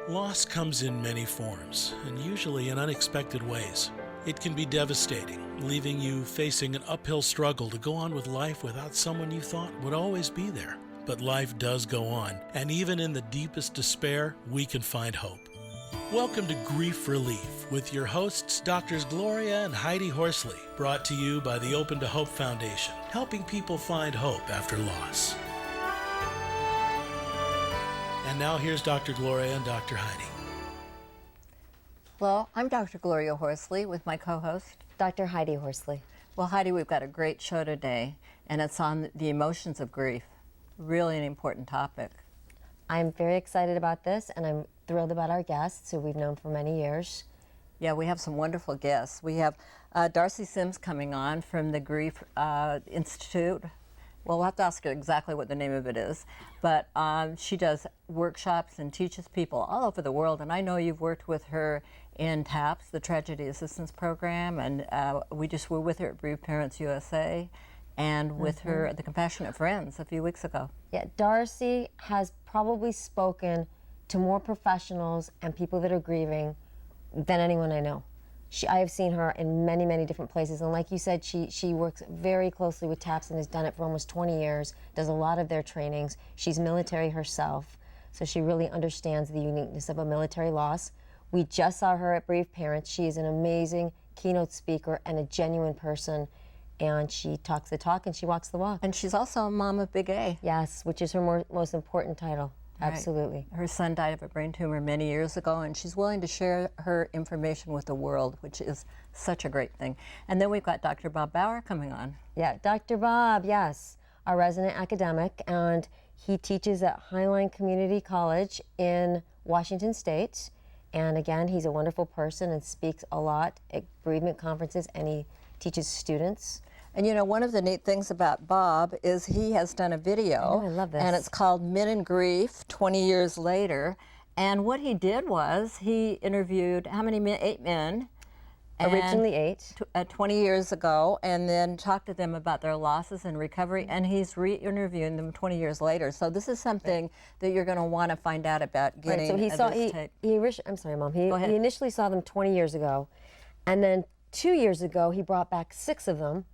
Loss comes in many forms, and usually in unexpected ways. It can be devastating, leaving you facing an uphill struggle to go on with life without someone you thought would always be there. But life does go on, and even in the deepest despair, we can find hope. Welcome to Grief Relief with your hosts, Drs. Gloria and Heidi Horsley, brought to you by the Open to Hope Foundation, helping people find hope after loss. And now here's Dr. Gloria and Dr. Heidi. Well, I'm Dr. Gloria Horsley with my co-host, Dr. Heidi Horsley. Well, Heidi, we've got a great show today, and it's on the emotions of grief. Really an important topic. I'm very excited about this, and I'm thrilled about our guests, who we've known for many years. Yeah, we have some wonderful guests. We have Darcie Sims coming on from the Grief Institute. Well, we'll have to ask her exactly what the name of it is, but she does workshops and teaches people all over the world, and I know you've worked with her in TAPS, the Tragedy Assistance Program, and we just were with her at Bereaved Parents USA, and with her at the Compassionate Friends a few weeks ago. Yeah, Darcie has probably spoken to more professionals and people that are grieving than anyone I know. I have seen her in many, many different places, and like you said, she works very closely with TAPS and has done it for almost 20 years, does a lot of their trainings. She's military herself, so she really understands the uniqueness of a military loss. We just saw her at Bereaved Parents. She is an amazing keynote speaker and a genuine person, and she talks the talk and she walks the walk. And she's also a mom of Big A. Yes, which is her most important title. Right. Absolutely. Her son died of a brain tumor many years ago, and she's willing to share her information with the world, which is such a great thing. And then we've got Dr. Bob Bauer coming on. Yeah, Dr. Bob, yes, our resident academic, and he teaches at Highline Community College in Washington State. And again, he's a wonderful person and speaks a lot at bereavement conferences, and he teaches students. And you know, one of the neat things about Bob is he has done a video. I love this. And it's called Men in Grief, 20 Years Later. And what he did was he interviewed, how many men? 8 men. Originally 8. 20 years ago, and then talked to them about their losses and recovery, and he's re-interviewing them 20 years later. So this is something that you're going to want to find out about getting. Right, so I'm sorry, Mom. He initially saw them 20 years ago, and then 2 years ago he brought back 6 of them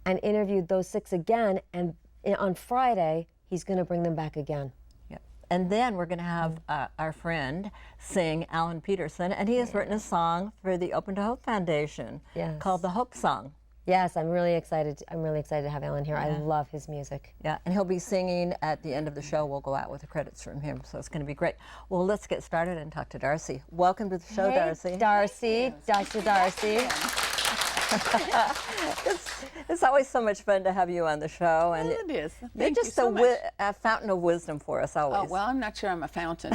and interviewed those 6 again, and on Friday he's going to bring them back again. Yep. And then we're going to have our friend sing, Alan Pederson, and he has written a song for the Open to Hope Foundation called the Hope Song. Yes, I'm really excited. I'm really excited to have Alan here. I love his music. Yeah, and he'll be singing at the end of the show. We'll go out with the credits from him, so it's going to be great. Well, let's get started and talk to Darcie. Welcome to the show, Darcie. Darcie, Dr. Darcie. It's always so much fun to have you on the show, and it is. You're just a fountain of wisdom for us always. Oh, well, I'm not sure I'm a fountain,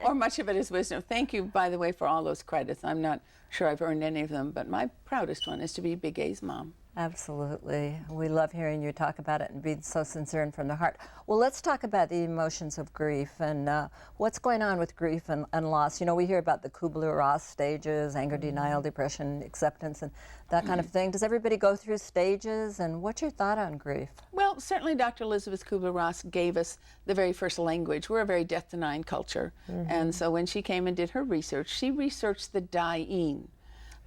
or much of it is wisdom. Thank you, by the way, for all those credits. I'm not sure I've earned any of them, but my proudest one is to be Big A's mom. Absolutely. We love hearing you talk about it and being so sincere and from the heart. Well, let's talk about the emotions of grief and what's going on with grief and loss. You know, we hear about the Kubler-Ross stages, anger, denial, depression, acceptance, and that kind of thing. Does everybody go through stages, and what's your thought on grief? Well, certainly Dr. Elizabeth Kubler-Ross gave us the very first language. We're a very death-denying culture, and so when she came and did her research, she researched the dying.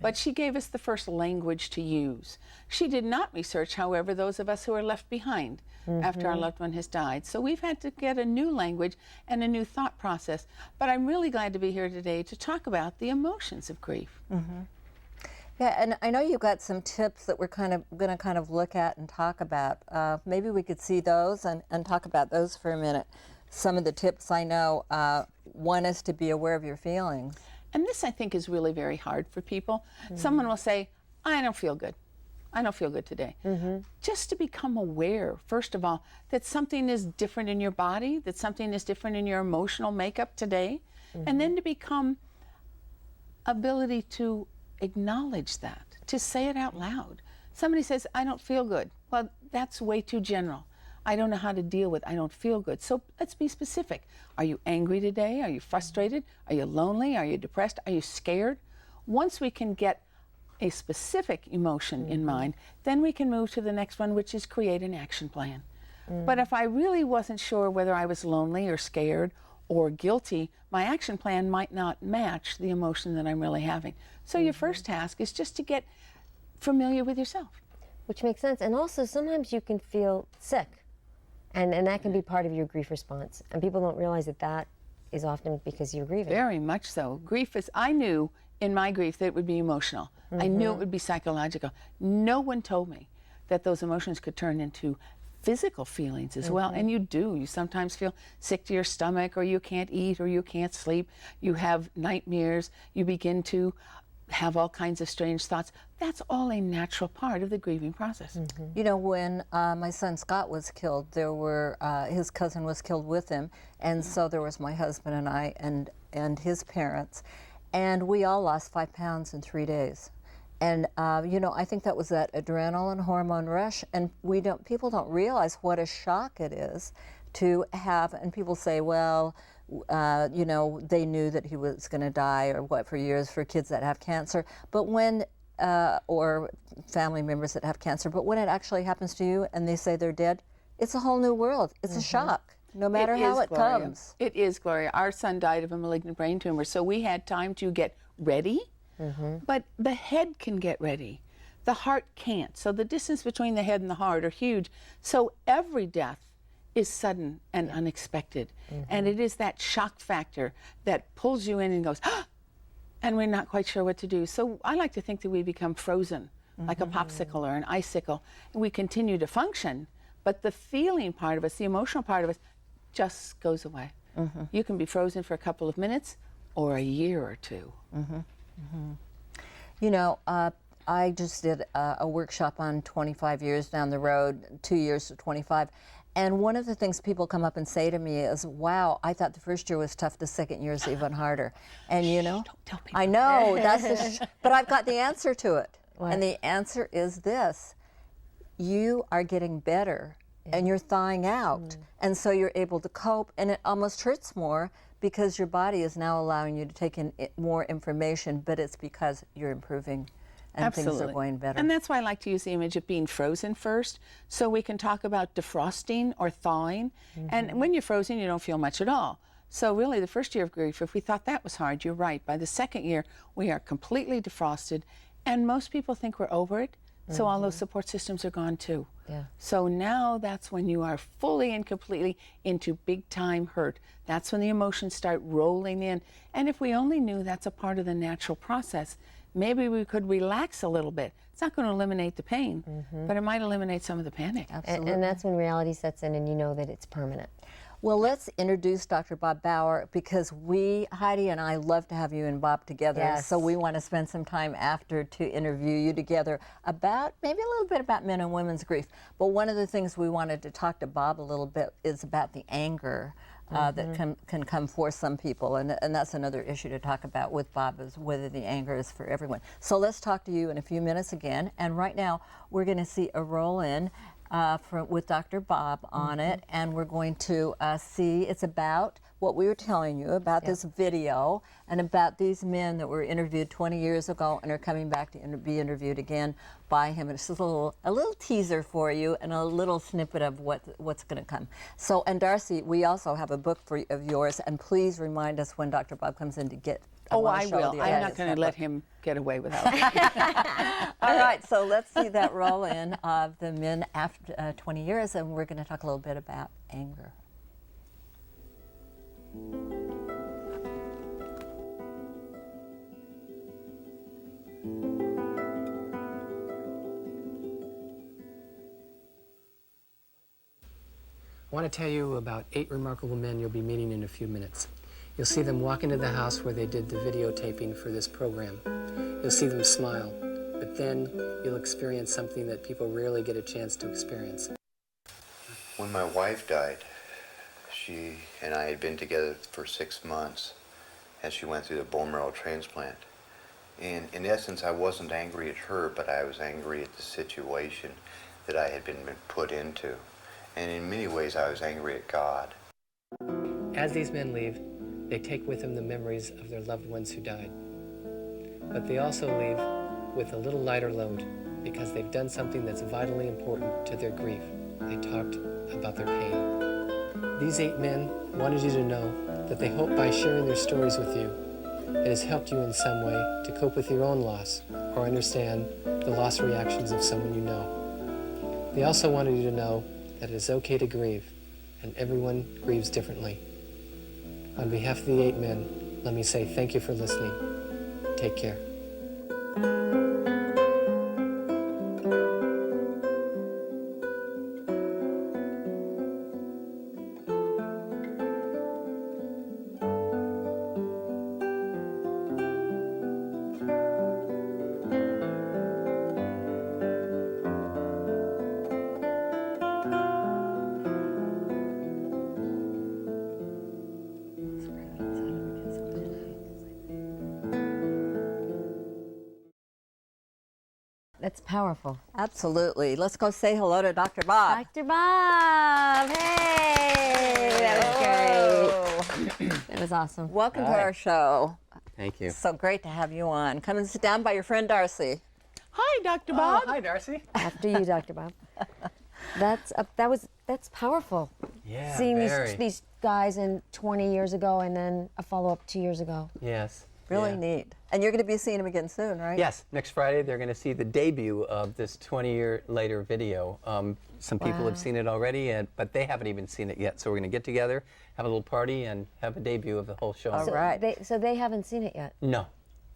But she gave us the first language to use. She did not research, however, those of us who are left behind after our loved one has died. So we've had to get a new language and a new thought process. But I'm really glad to be here today to talk about the emotions of grief. Yeah, and I know you've got some tips that we're going to look at and talk about. Maybe we could see those and talk about those for a minute. Some of the tips I know, one is to be aware of your feelings. And this, I think, is really very hard for people. Someone will say, I don't feel good. I don't feel good today. Just to become aware, first of all, that something is different in your body, that something is different in your emotional makeup today, and then to become ability to acknowledge that, to say it out loud. Somebody says, I don't feel good. Well, that's way too general. I don't know how to deal with, I don't feel good. So let's be specific. Are you angry today? Are you frustrated? Are you lonely? Are you depressed? Are you scared? Once we can get a specific emotion in mind, then we can move to the next one, which is create an action plan. But if I really wasn't sure whether I was lonely or scared or guilty, my action plan might not match the emotion that I'm really having. So your first task is just to get familiar with yourself. Which makes sense. And also, sometimes you can feel sick, and that can be part of your grief response. And people don't realize that that is often because you're grieving. Very much so. Grief is, I knew in my grief that it would be emotional. I knew it would be psychological. No one told me that those emotions could turn into physical feelings as well, and you do. You sometimes feel sick to your stomach, or you can't eat, or you can't sleep. You have nightmares. You begin to have all kinds of strange thoughts. That's all a natural part of the grieving process. You know, when my son Scott was killed, there were his cousin was killed with him, and so there was my husband and I and his parents, and we all lost 5 pounds in 3 days. And you know, I think that was that adrenaline hormone rush, and people don't realize what a shock it is to have. And people say, well, you know, they knew that he was going to die, or what, for years, for kids that have cancer. But when or family members that have cancer, but when it actually happens to you and they say they're dead, it's a whole new world. It's a shock, no matter how it comes. It is, Gloria. Our son died of a malignant brain tumor, so we had time to get ready. But the head can get ready. The heart can't. So the distance between the head and the heart are huge. So every death is sudden and unexpected. And it is that shock factor that pulls you in and goes, ah! And we're not quite sure what to do. So I like to think that we become frozen, like a popsicle or an icicle, and we continue to function, but the feeling part of us, the emotional part of us, just goes away. You can be frozen for a couple of minutes or a year or two. You know, I just did a workshop on 25 years down the road, 2 years to 25. And one of the things people come up and say to me is, wow, I thought the first year was tough, the second year is even harder. And you know, Don't tell people. I know, but I've got the answer to it. And the answer is this: you are getting better and you're thawing out. And so you're able to cope, and it almost hurts more because your body is now allowing you to take in more information, but it's because you're improving and things are going better. And that's why I like to use the image of being frozen first, so we can talk about defrosting or thawing. And when you're frozen, you don't feel much at all. So really, the first year of grief, if we thought that was hard, you're right. By the second year, we are completely defrosted, and most people think we're over it, so all those support systems are gone too. So now that's when you are fully and completely into big time hurt. That's when the emotions start rolling in. And if we only knew that's a part of the natural process, maybe we could relax a little bit. It's not going to eliminate the pain, but it might eliminate some of the panic. And that's when reality sets in and you know that it's permanent. Well, let's introduce Dr. Bob Bauer, because Heidi and I love to have you and Bob together. Yes. So we want to spend some time after to interview you together about maybe a little bit about men and women's grief. But one of the things we wanted to talk to Bob a little bit is about the anger that can come for some people. And that's another issue to talk about with Bob, is whether the anger is for everyone. So let's talk to you in a few minutes again. And right now, we're going to see a roll-in with Dr. Bob on it, and we're going to see, it's about what we were telling you about this video, and about these men that were interviewed 20 years ago and are coming back to be interviewed again by him. And it's just a little teaser for you and a little snippet of what's going to come. So, and Darcie, we also have a book of yours, and please remind us when Dr. Bob comes in to get. I will. I'm not going to let him get away without it. All right, so let's see that roll in of the men after 20 years, and we're going to talk a little bit about anger. I want to tell you about 8 remarkable men you'll be meeting in a few minutes. You'll see them walk into the house where they did the videotaping for this program. You'll see them smile, but then you'll experience something that people rarely get a chance to experience. When my wife died, she and I had been together for 6 months as she went through the bone marrow transplant. And in essence, I wasn't angry at her, but I was angry at the situation that I had been put into. And in many ways, I was angry at God. As these men leave, they take with them the memories of their loved ones who died. But they also leave with a little lighter load, because they've done something that's vitally important to their grief. They talked about their pain. These 8 men wanted you to know that they hope by sharing their stories with you, it has helped you in some way to cope with your own loss or understand the loss reactions of someone you know. They also wanted you to know that it is okay to grieve, and everyone grieves differently. On behalf of the 8 men, let me say thank you for listening. Take care. That's powerful. Absolutely. Let's go say hello to Dr. Bob. Dr. Bob, hey! That was great. That was awesome. Welcome to our show. Thank you. So great to have you on. Come and sit down by your friend Darcie. Hi, Dr. Bob. Hi, Darcie. After you, Dr. Bob. That's powerful. Yeah, Seeing very. these guys 20 years ago and then a follow-up 2 years ago. Yes. Really yeah. neat. And you're going to be seeing him again soon, right? Yes, next Friday they're going to see the debut of this 20-year later video. Some people have seen it already, but they haven't even seen it yet. So we're going to get together, have a little party, and have a debut of the whole show. All right. So they haven't seen it yet? No,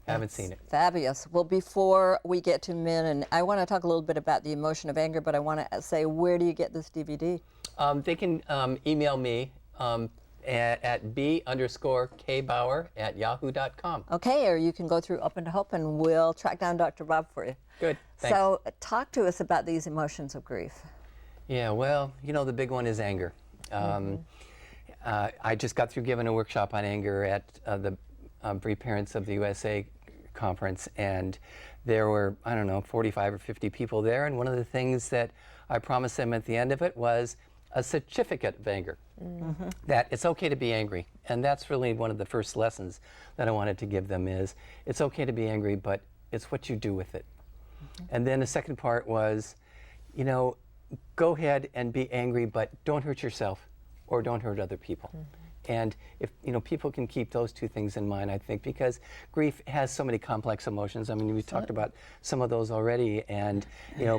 haven't seen it. Fabulous. Well, before we get to men, and I want to talk a little bit about the emotion of anger, but I want to say, where do you get this DVD? They can email me at b_kbauer@yahoo.com. Okay, or you can go through Open to Hope and we'll track down Dr. Bob for you. Good, thanks. So talk to us about these emotions of grief. Yeah, well, the big one is anger. I just got through giving a workshop on anger at the Bereaved Parents of the USA conference, and there were, 45 or 50 people there, and one of the things that I promised them at the end of it was a certificate of anger, that it's okay to be angry. And that's really one of the first lessons that I wanted to give them is, it's okay to be angry, but it's what you do with it. And then the second part was, go ahead and be angry, but don't hurt yourself or don't hurt other people. And if people can keep those two things in mind, I think, because grief has so many complex emotions. I mean, we talked about some of those already, and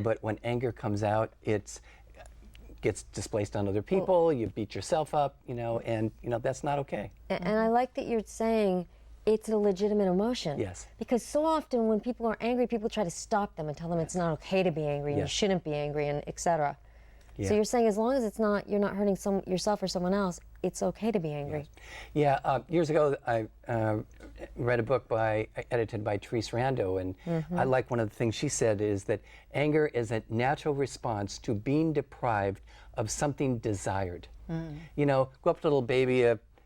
but when anger comes out, it gets displaced on other people. You beat yourself up, and that's not okay. And I like that you're saying it's a legitimate emotion. Yes. Because so often when people are angry, people try to stop them and tell them it's not okay to be angry, and you Yes. shouldn't be angry, and etc. Yeah. So you're saying as long as you're not hurting yourself or someone else, it's okay to be angry. Yeah, years ago I read a book edited by Therese Rando, and I like one of the things she said is that anger is a natural response to being deprived of something desired. Go up to a little baby,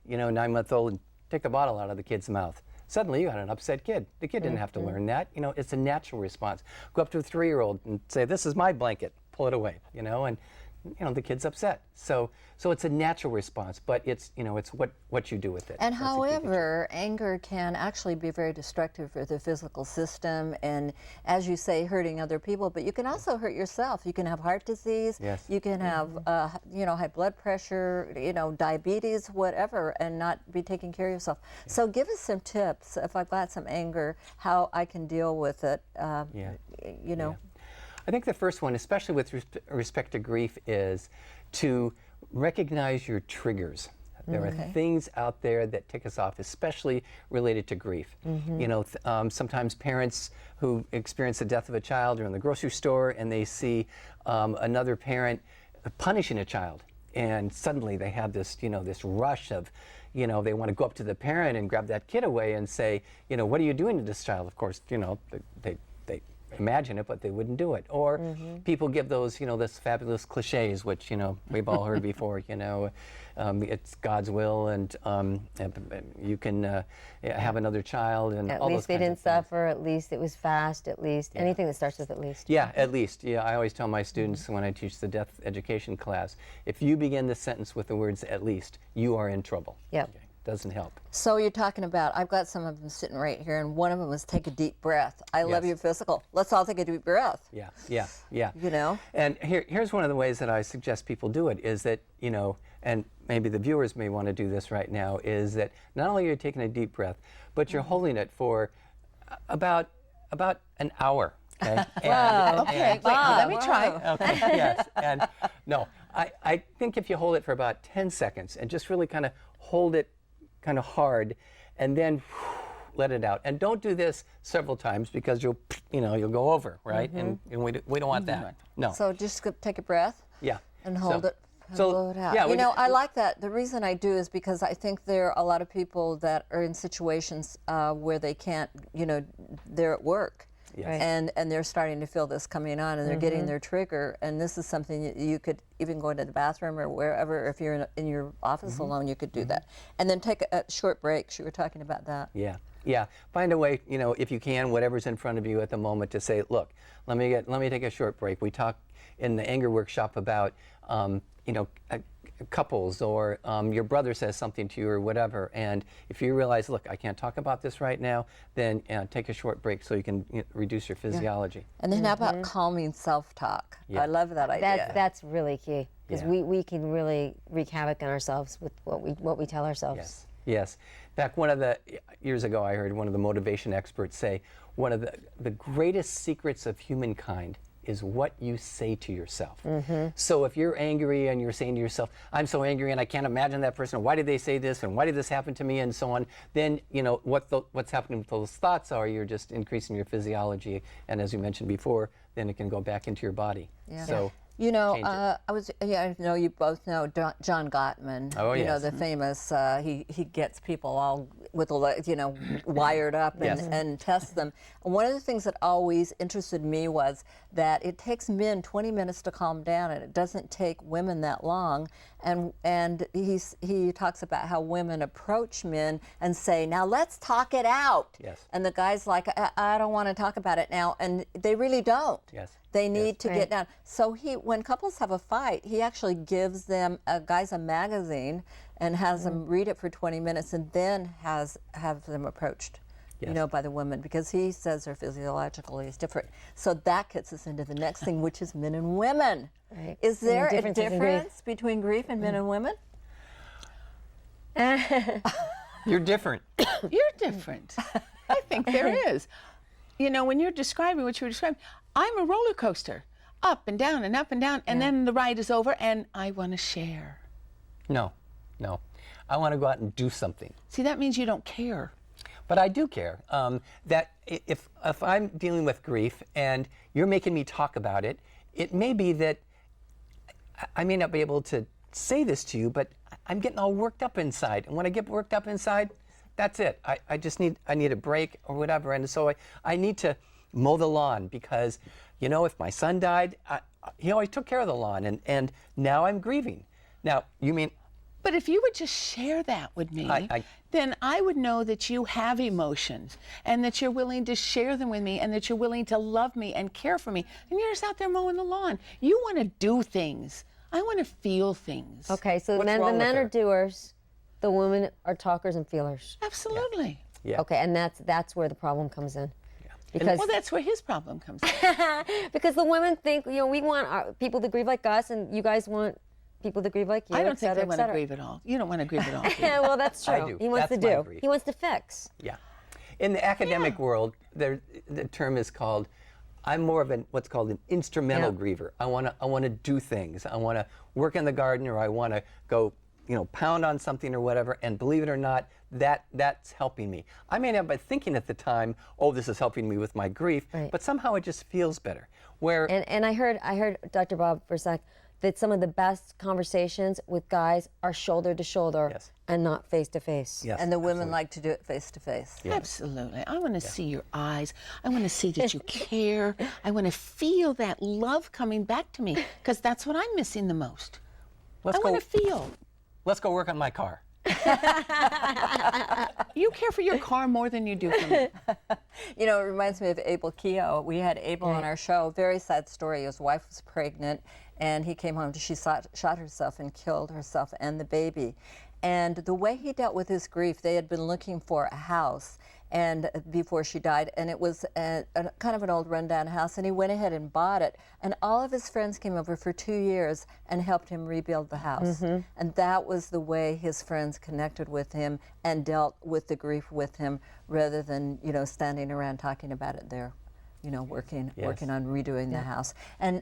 9-month-old, and take a bottle out of the kid's mouth. Suddenly you got an upset kid. The kid didn't have to learn that. It's a natural response. Go up to a 3-year-old and say, "This is my blanket." Pull it away, and the kid's upset. So it's a natural response, but it's it's what you do with it. And That's the key picture. however, anger can actually be very destructive for the physical system and, as you say, hurting other people, but you can also hurt yourself. You can have heart disease, Yes. you can have high blood pressure, diabetes, whatever, and not be taking care of yourself. So give us some tips, if I've got some anger, how I can deal with it, Yeah. I think the first one, especially with respect to grief, is to recognize your triggers. There are things out there that tick us off, especially related to grief. Sometimes parents who experience the death of a child are in the grocery store and they see another parent punishing a child, and suddenly they have this, this rush of, they want to go up to the parent and grab that kid away and say, what are you doing to this child? Of course, they imagine it, but they wouldn't do it. Or people give those, this fabulous cliches, which, we've all heard before, it's God's will, and you can have another child, and At all least those they kinds didn't of things. suffer, at least it was fast, at least. Anything that starts with at least. Yeah, at least. Yeah, I always tell my students when I teach the death education class, if you begin the sentence with the words "at least," you are in trouble. Yep. Okay. doesn't help. So you're talking about, I've got some of them sitting right here, and one of them was take a deep breath. I love Yes. your physical. Let's all take a deep breath. Yeah, yeah, yeah. You know? And here's one of the ways that I suggest people do it is that, you know, and maybe the viewers may want to do this right now, is that not only are you taking a deep breath, but you're holding it for about an hour. Okay. Okay, wait, let me try. Okay, yes. And no, I think if you hold it for about 10 seconds and just really kind of hold it kind of hard and then let it out. And don't do this several times because you'll go over, right? And we don't want that. No. So just take a breath. Yeah. And hold it. And so, blow it out. yeah, you know, I like that. The reason I do is because I think there are a lot of people that are in situations where they can't, you know, they're at work. Yes. Right. And they're starting to feel this coming on, and they're getting their trigger. And this is something you could even go into the bathroom or wherever. If you're in your office alone, you could do that. And then take a short break. You were talking about that. Yeah, yeah. Find a way, you know, if you can, whatever's in front of you at the moment, to say, look, let me take a short break. We talk in the anger workshop about, you know, couples, or your brother says something to you or whatever, and if you realize, look, I can't talk about this right now, then take a short break so you can reduce your physiology. And then how about calming self-talk? Yeah. I love that idea. That's really key, because Yeah. we can really wreak havoc on ourselves with what we tell ourselves. Yes, yes. Back years ago, I heard one of the motivation experts say, one of the greatest secrets of humankind is what you say to yourself. So if you're angry and you're saying to yourself, I'm so angry and I can't imagine that person, why did they say this, and why did this happen to me, and so on, then you know what's happening with those thoughts are you're just increasing your physiology, and as you mentioned before, then it can go back into your body. Yeah. So you know, change it. I know you both know John Gottman. Oh, you know, yes. the famous, he gets people all with wired up and, Yes. and tests them. And one of the things that always interested me was that it takes men 20 minutes to calm down, and it doesn't take women that long. And he talks about how women approach men and say, now let's talk it out. Yes. And the guy's like, I don't want to talk about it now. And they really don't. Yes. They need to Right. get down. So when couples have a fight, he actually gives them guys a magazine and has them read it for 20 minutes, and then have them approached, Yes. by the women, because he says they're physiologically different. So that gets us into the next thing, which is men and women. Right. Is And the there a differences in grief. difference between grief and men and women? You're different. You're different. I think there is. You know, when you're describing what you were describing, I'm a roller coaster, up and down and up and down, and then the ride is over, and I want to share. No. I want to go out and do something. See, that means you don't care. But I do care that if I'm dealing with grief and you're making me talk about it, it may be that I may not be able to say this to you, but I'm getting all worked up inside. And when I get worked up inside, that's it. I just need a break or whatever. And so I need to mow the lawn, because, you know, if my son died, he always took care of the lawn, and now I'm grieving. Now, you mean... But if you would just share that with me, then I would know that you have emotions, and that you're willing to share them with me, and that you're willing to love me and care for me. And you're just out there mowing the lawn. You want to do things. I want to feel things. Okay, so What's the wrong with men her? are doers, the women are talkers and feelers. Absolutely. Yeah. Okay, and that's where the problem comes in. Because Well, that's where his problem comes in. because the women think, you know, we want people to grieve like us, and you guys want people to grieve like you. I don't et think cetera, they et want to cetera. grieve at all. You don't want to grieve at all. do you? Yeah, well, that's true. I do. He wants That's to my do. grief. He wants to fix. Yeah. In the academic world, the term is called, I'm more of what's called an instrumental Yeah. griever. I want to do things. I want to work in the garden, or I want to go, you know, pound on something or whatever. And believe it or not, that's helping me. I may not be thinking at the time, oh, this is helping me with my grief, Right. but somehow it just feels better. Where And I heard Dr. Bob for a sec, that some of the best conversations with guys are shoulder to shoulder Yes. and not face to face. yes, And the women like to do it face to face. Absolutely. I want to see your eyes. I want to see that you care. I want to feel that love coming back to me, because that's what I'm missing the most. let's I go. want to feel. Let's go work on my car. You care for your car more than you do for me. You know, it reminds me of Abel Keogh. We had Abel on our show. Very sad story. His wife was pregnant, and he came home. She shot herself and killed herself and the baby. And the way he dealt with his grief, they had been looking for a house and before she died, and it was a kind of an old rundown house, and he went ahead and bought it, and all of his friends came over for 2 years and helped him rebuild the house. And that was the way his friends connected with him and dealt with the grief with him, rather than, you know, standing around talking about it there, you know, working on redoing the house. And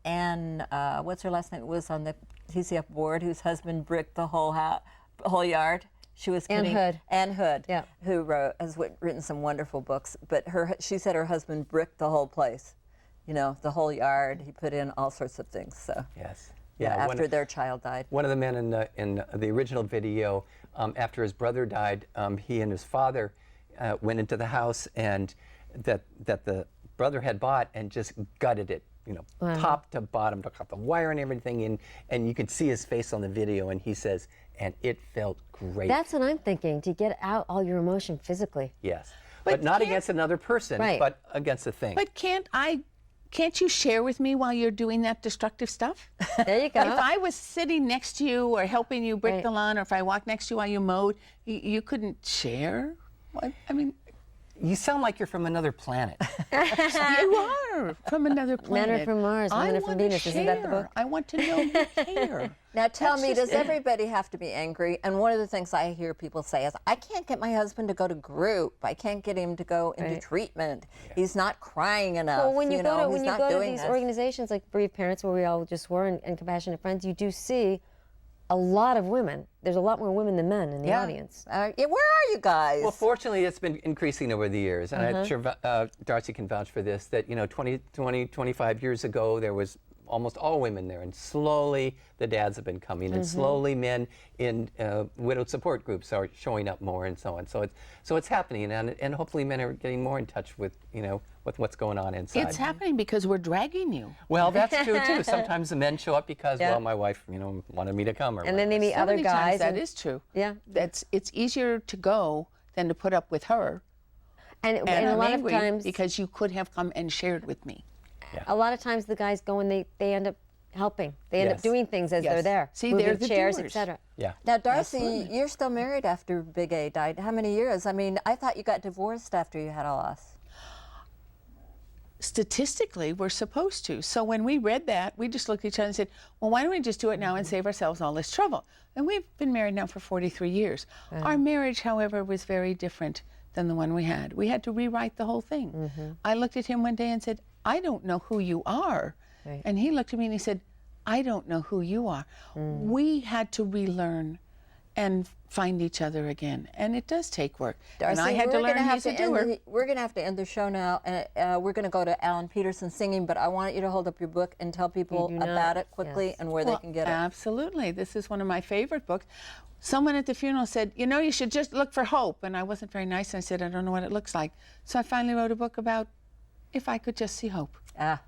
Anne, what's her last name, was on the TCF board, whose husband bricked the whole yard. She was Ann Hood. Ann Hood, Yeah. who has written some wonderful books. But she said her husband bricked the whole place, you know, the whole yard. He put in all sorts of things. So Yes. after their child died. One of the men in the original video, after his brother died, he and his father went into the house and that the brother had bought and just gutted it, you know, top to bottom, took out the wire and everything, and you could see his face on the video, and he says, and it felt great. That's what I'm thinking, to get out all your emotion physically. Yes, but not can't- against another person, Right. but against a thing. But can't you share with me while you're doing that destructive stuff? There you go. If I was sitting next to you or helping you brick Right. the lawn, or if I walked next to you while you mowed, you couldn't share? What? I mean, You sound like you're from another planet. you are from another planet. Men are from Mars, women are from wanna Venus. Isn't that the share. book? I want to know you care. Now tell That's me, just does it. everybody have to be angry? And one of the things I hear people say is, I can't get my husband to go to group. I can't get him to go into Right. treatment. He's not crying enough. Well, when you go he's to not doing these this. organizations like Bereaved Parents, where we all just were, and Compassionate Friends, you do see a lot of women. There's a lot more women than men in the audience. Yeah, where are you guys? Well, fortunately, it's been increasing over the years, and I'm sure Darcie can vouch for this, that, you know, 25 years ago, there was almost all women there, and slowly the dads have been coming, and slowly men in widowed support groups are showing up more, and so on. So it's happening, and hopefully men are getting more in touch with, you know, with what's going on inside. It's happening because we're dragging you. Well, that's true too. Sometimes the men show up because, Yeah. well, my wife, you know, wanted me to come, or And then they whatever. meet So other many guys. times that and- is true. Yeah. It's easier to go than to put up with her. And And a I'm lot angry of times, because you could have come and shared with me. a lot of times the guys go and they end up helping. They end up Yes. doing things as they're Yes. there. See, moving they're the chairs, doers. etc. Yeah. Now, Darcie, you're still married after Big A died. How many years? I mean, I thought you got divorced after you had a loss. Statistically, we're supposed to. So when we read that, we just looked at each other and said, well, why don't we just do it now and save ourselves all this trouble? And we've been married now for 43 years. Our marriage, however, was very different than the one we had. We had to rewrite the whole thing. I looked at him one day and said, I don't know who you are. Right. And he looked at me and he said, I don't know who you are. We had to relearn and find each other again. And it does take work. And I had to learn he's a doer. We're going to have to end the show now, and we're going to go to Alan Pederson singing, but I want you to hold up your book and tell people do not- about it quickly yes. and where they can get it. Absolutely. This is one of my favorite books. Someone at the funeral said, you know, you should just look for hope. And I wasn't very nice. And I said, I don't know what it looks like. So I finally wrote a book about if I could just see hope. Thank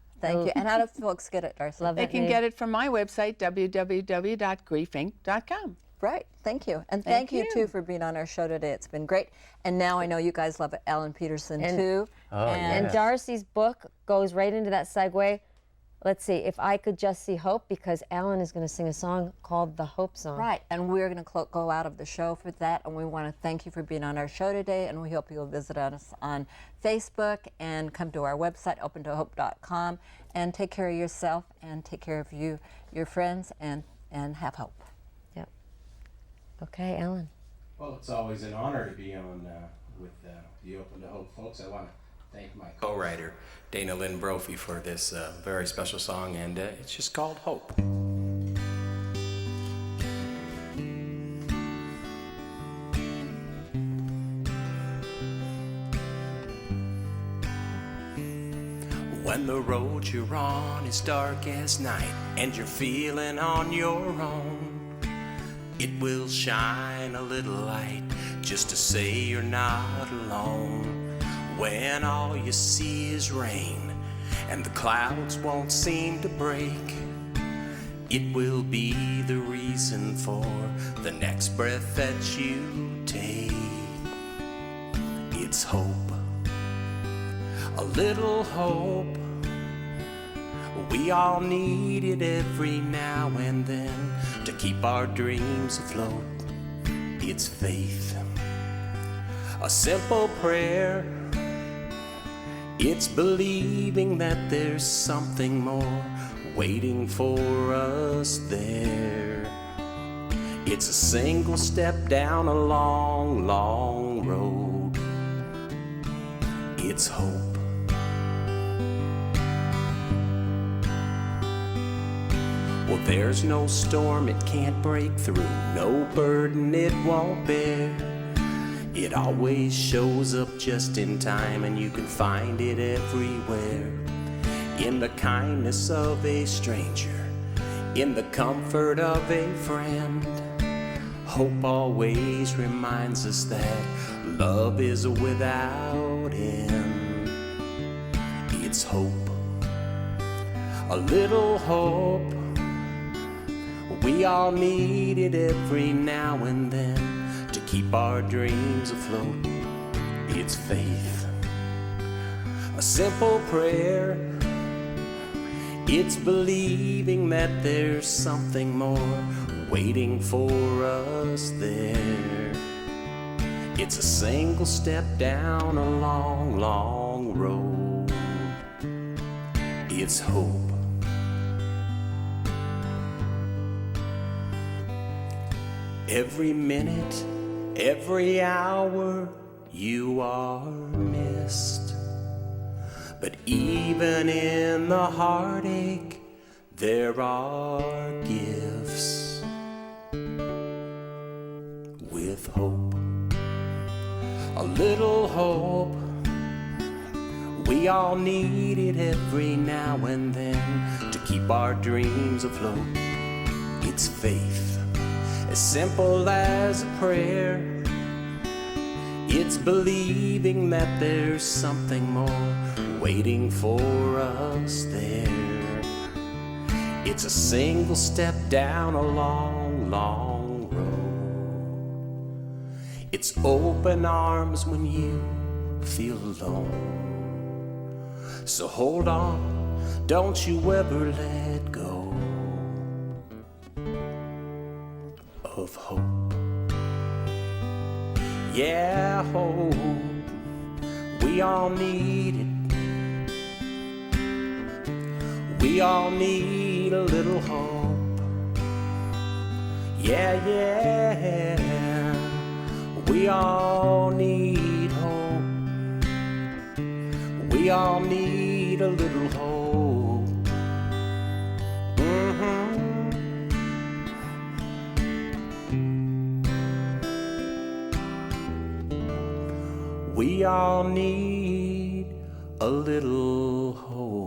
you. And how do folks get it, Darcie? Love They that can name. get it from my website, www.griefinc.com. Right. Thank you. And thank you, you. too, for being on our show today. It's been great. And now I know you guys love Alan Pederson, too. Oh, And yes. Darcie's book goes right into that segue. Let's see, If I Could Just See Hope, because Alan is going to sing a song called The Hope Song. Right, and we're going to go out of the show for that, and we want to thank you for being on our show today, and we hope you'll visit us on Facebook and come to our website, opentohope.com, and take care of yourself and take care of your friends, and have hope. Yep. Okay, Alan. Well, it's always an honor to be on with the Open to Hope folks. I want to thank my co-writer, Dana Lynn Brophy, for this very special song, and it's just called Hope. When the road you're on is dark as night and you're feeling on your own, it will shine a little light just to say you're not alone. When all you see is rain and the clouds won't seem to break, it will be the reason for the next breath that you take. It's hope, a little hope. We all need it every now and then to keep our dreams afloat. it's faith. A simple prayer, it's believing that there's something more waiting for us there. It's a single step down a long, long road. It's hope. Well, there's no storm it can't break through, no burden it won't bear. It always shows up just in time, and you can find it everywhere. In the kindness of a stranger, in the comfort of a friend. Hope always reminds us that love is without end. It's hope, a little hope. We all need it every now and then to keep our dreams afloat. It's faith, a simple prayer. It's believing that there's something more waiting for us there. It's a single step down a long, long road. It's hope. Every minute, every hour, you are missed. But even in the heartache, there are gifts. With hope, a little hope. We all need it every now and then to keep our dreams afloat. It's faith, as simple as a prayer. It's believing that there's something more waiting for us there. It's a single step down a long, long road. It's open arms when you feel alone. So hold on, don't you ever let go of hope. Yeah, hope, we all need it. We all need a little hope. Yeah, yeah, we all need hope. We all need a little hope. We all need a little hope.